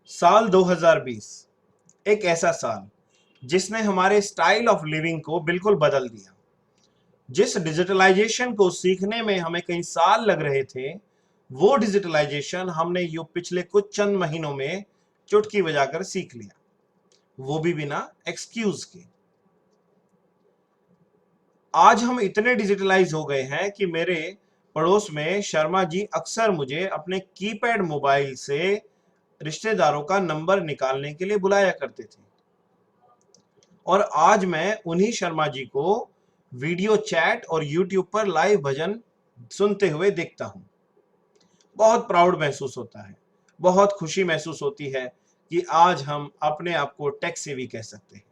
साल 2020 एक ऐसा साल जिसने हमारे स्टाइल ऑफ लिविंग को बिल्कुल बदल दिया। जिस डिजिटलाइजेशन को सीखने में हमें कई साल लग रहे थे, वो डिजिटलाइजेशन हमने यू पिछले कुछ चंद महीनों में चुटकी बजाकर सीख लिया, वो भी बिना एक्सक्यूज के। आज हम इतने डिजिटलाइज हो गए हैं कि मेरे पड़ोस में शर्मा जी अक्सर मुझे अपने कीपैड मोबाइल से रिश्तेदारों का नंबर निकालने के लिए बुलाया करते थे, और आज मैं उन्हीं शर्मा जी को वीडियो चैट और यूट्यूब पर लाइव भजन सुनते हुए देखता हूं। बहुत प्राउड महसूस होता है, बहुत खुशी महसूस होती है कि आज हम अपने आप को टेक सेवी कह सकते हैं।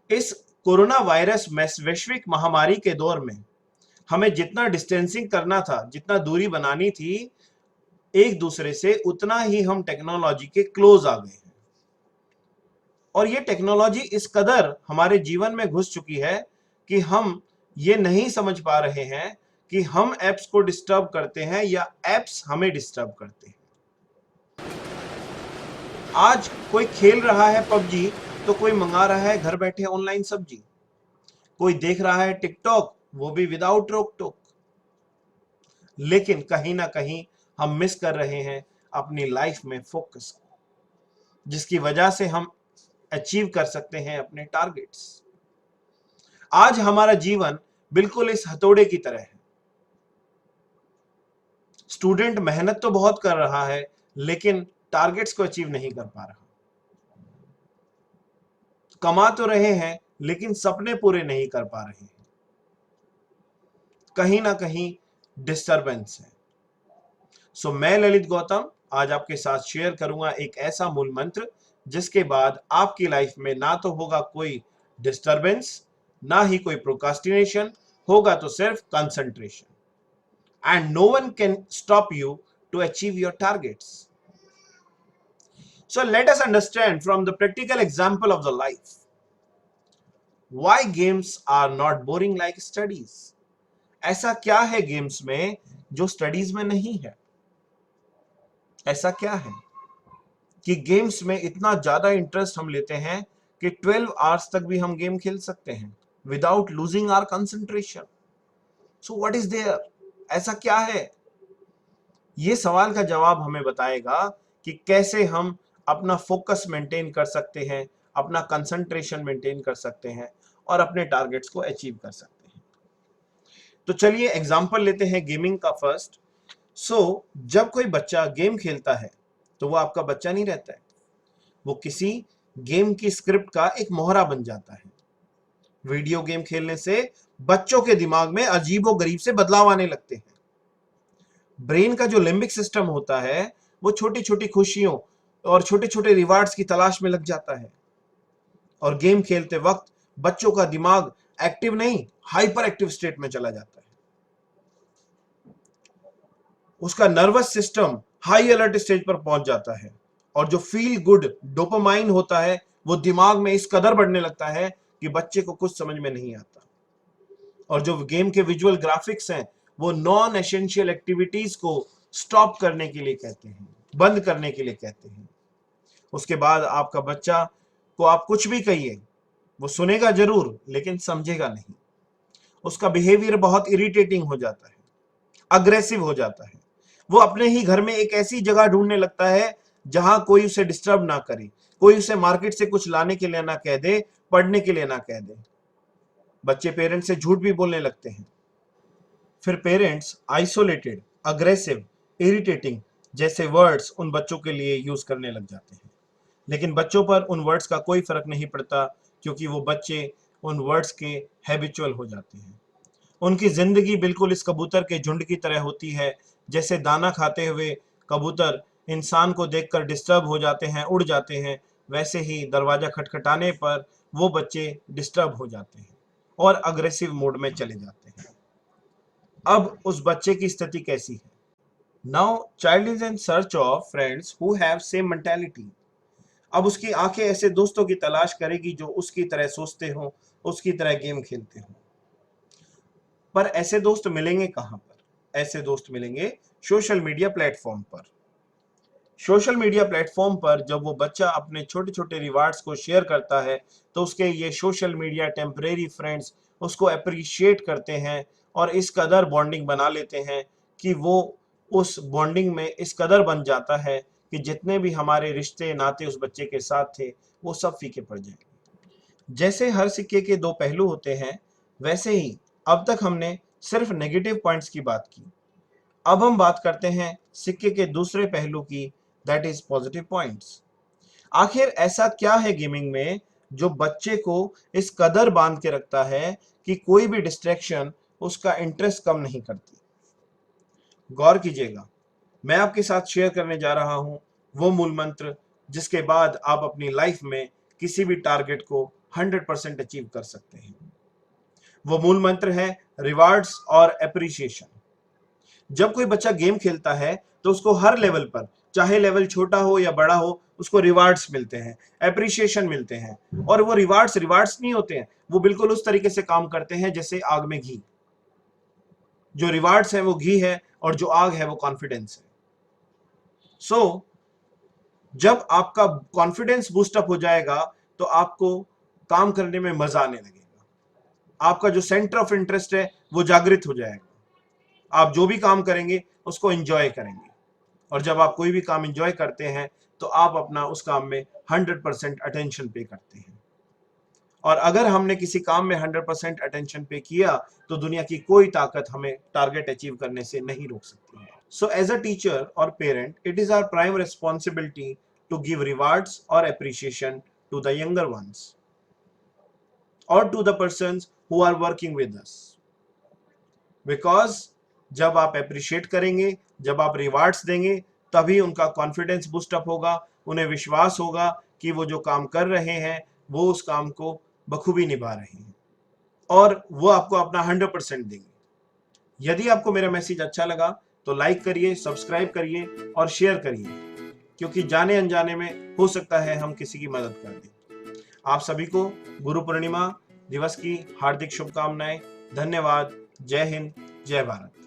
इस कोरोना वायरस वैश्विक महामारी के दौर में हमें जितना डिस्टेंसिंग करना था, जितना दूरी बनानी थी एक दूसरे से, उतना ही हम टेक्नोलॉजी के क्लोज आ गए हैं। और ये टेक्नोलॉजी इस कदर हमारे जीवन में घुस चुकी है कि हम ये नहीं समझ पा रहे हैं कि हम एप्स को डिस्टर्ब करते हैं या एप्स हमें डिस्टर्ब करते हैं। आज कोई खेल रहा है पबजी तो कोई मंगा रहा है घर बैठे ऑनलाइन सब्जी, कोई देख रहा है टिकटॉक, वो भी विदाउट रोक टोक। लेकिन कहीं ना कहीं हम मिस कर रहे हैं अपनी लाइफ में फोकस, जिसकी वजह से हम अचीव कर सकते हैं अपने टारगेट्स। आज हमारा जीवन बिल्कुल इस हथौड़े की तरह है। स्टूडेंट मेहनत तो बहुत कर रहा है, लेकिन टारगेट्स को अचीव नहीं कर पा रहा। कमा तो रहे हैं, लेकिन सपने पूरे नहीं कर पा रहे हैं। कहीं ना कहीं डिस्टरबेंस है। सो मैं ललित गौतम आज आपके साथ शेयर करूंगा एक ऐसा मूल मंत्र जिसके बाद आपकी लाइफ में ना तो होगा कोई डिस्टरबेंस, ना ही कोई प्रोकास्टिनेशन, होगा तो सिर्फ concentration. And no one can stop you to achieve your targets. So let us understand from the practical example of the life why games are not boring like studies. ऐसा क्या है games में जो studies में नहीं है? ऐसा क्या है कि गेम्स में इतना ज्यादा इंटरेस्ट हम लेते हैं कि 12 आवर्स तक भी हम गेम खेल सकते हैं without losing our concentration? So what is there? ऐसा क्या है? ये सवाल का जवाब हमें बताएगा कि कैसे हम अपना फोकस मेंटेन कर सकते हैं, अपना कंसंट्रेशन मेंटेन कर सकते हैं और अपने टारगेट्स को अचीव कर सकते हैं। तो चलिए एग्जांपल लेते हैं गेमिंग का फर्स्ट। जब कोई बच्चा गेम खेलता है तो वो आपका बच्चा नहीं रहता है, वो किसी गेम की स्क्रिप्ट का एक मोहरा बन जाता है। वीडियो गेम खेलने से बच्चों के दिमाग में अजीबोगरीब से बदलाव आने लगते हैं। ब्रेन का जो लिम्बिक सिस्टम होता है वो छोटी छोटी खुशियों और छोटे छोटे रिवार्ड्स की तलाश में लग जाता है, और गेम खेलते वक्त बच्चों का दिमाग एक्टिव नहीं, हाइपर एक्टिव स्टेट में चला जाता है। उसका nervous system high alert stage पर पहुंच जाता है, और जो फील गुड डोपामाइन होता है वो दिमाग में इस कदर बढ़ने लगता है कि बच्चे को कुछ समझ में नहीं आता। और जो गेम के विजुअल ग्राफिक्स हैं वो नॉन एसेंशियल एक्टिविटीज को स्टॉप करने के लिए कहते हैं, बंद करने के लिए कहते हैं। उसके बाद आपका बच्चा को आप कुछ भी कहिए, वो सुनेगा जरूर लेकिन समझेगा नहीं। उसका बिहेवियर बहुत इरिटेटिंग हो जाता है, अग्रेसिव हो जाता है। वो अपने ही घर में एक ऐसी जगह ढूंढने लगता है जहां कोई उसे डिस्टर्ब ना करे, कोई उसे मार्केट से कुछ लाने के लिए ना कह दे, पढ़ने के लिए ना कह दे। बच्चे पेरेंट्स से झूठ भी बोलने लगते हैं। फिर पेरेंट्स आइसोलेटेड, अग्रेसिव, इरिटेटिंग जैसे वर्ड्स उन बच्चों के लिए यूज करने लग जाते हैं। लेकिन बच्चों पर उन वर्ड्स का कोई फर्क नहीं पड़ता, क्योंकि वो बच्चे उन वर्ड्स के हैबिचुअल हो जाते हैं। उनकी जिंदगी बिल्कुल इस कबूतर के झुंड की तरह होती है। जैसे दाना खाते हुए कबूतर इंसान को देखकर डिस्टर्ब हो जाते हैं, उड़ जाते हैं, वैसे ही दरवाजा खटखटाने पर वो बच्चे डिस्टर्ब हो जाते हैं और अग्रेसिव मोड में चले जाते हैं। अब उस बच्चे की स्थिति कैसी है? Now child is in search of friends who have same mentality. अब उसकी आंखें ऐसे दोस्तों की तलाश करेगी जो उसकी तरह सोचते हो, उसकी तरह गेम खेलते हो। पर ऐसे दोस्त मिलेंगे कहां पर? ऐसे दोस्त मिलेंगे सोशल मीडिया प्लेटफॉर्म पर। सोशल मीडिया प्लेटफॉर्म पर जब वो बच्चा अपने छोटे छोटे रिवार्ड्स को शेयर करता है तो उसके ये सोशल मीडिया टेम्परेरी फ्रेंड्स उसको अप्रिशिएट करते हैं और इस कदर बॉन्डिंग बना लेते हैं कि वो उस बॉन्डिंग में इस कदर बन जाता है कि जितने भी हमारे रिश्ते नाते उस बच्चे के साथ थे वो सब फीके पड़ जाएंगे। जैसे हर सिक्के के दो पहलू होते हैं, वैसे ही अब तक हमने सिर्फ नेगेटिव पॉइंट्स की बात की। अब हम बात करते हैं सिक्के के दूसरे पहलू की, दैट इज पॉजिटिव पॉइंट्स। आखिर ऐसा क्या है गेमिंग में जो बच्चे को इस कदर बांध के रखता है कि कोई भी डिस्ट्रैक्शन उसका इंटरेस्ट कम नहीं करती। गौर कीजिएगा, मैं आपके साथ शेयर करने जा रहा हूं वो मूल मंत्र जिसके बाद आप अपनी लाइफ में किसी भी टारगेट को 100% अचीव कर सकते हैं। वो मूल मंत्र है रिवार्ड्स और एप्रिसिएशन। जब कोई बच्चा गेम खेलता है तो उसको हर लेवल पर, चाहे लेवल छोटा हो या बड़ा हो, उसको रिवार्ड्स मिलते हैं, एप्रिसिएशन मिलते हैं। और वो रिवार्ड्स रिवार्ड्स नहीं होते हैं, वो बिल्कुल उस तरीके से काम करते हैं जैसे आग में घी। जो रिवार्ड्स है वो घी है और जो आग है वो कॉन्फिडेंस है। सो जब आपका कॉन्फिडेंस बूस्टअप हो जाएगा तो आपको काम करने में मजा आने लगेगा। आपका जो सेंटर ऑफ इंटरेस्ट है वो जागृत हो जाएगा। आप जो भी काम करेंगे उसको एंजॉय करेंगे। और जब आप कोई भी काम एंजॉय करते हैं तो आप अपना उस काम में 100% अटेंशन पे करते हैं। और अगर हमने किसी काम में 100% अटेंशन पे किया तो दुनिया की कोई ताकत हमें टारगेट अचीव करने से नहीं रोक सकती है। सो एज अ टीचर और parent, it is our prime responsibility to give rewards और appreciation to the younger ones और to the persons who are working with us. Because जब आप अप्रिशिएट करेंगे, जब आप रिवार्ड्स देंगे, तभी उनका कॉन्फिडेंस बूस्टअप होगा, उन्हें विश्वास होगा कि वो जो काम कर रहे हैं वो उस काम को बखूबी निभा रहे हैं और वो आपको अपना 100% देंगे। यदि आपको मेरा मैसेज अच्छा लगा तो लाइक करिए, सब्सक्राइब करिए और शेयर करिए, क्योंकि जाने अनजाने में हो सकता है हम किसी की मदद कर दें। आप सभी को गुरु पूर्णिमा दिवस की हार्दिक शुभकामनाएं। धन्यवाद। जय हिंद, जय भारत।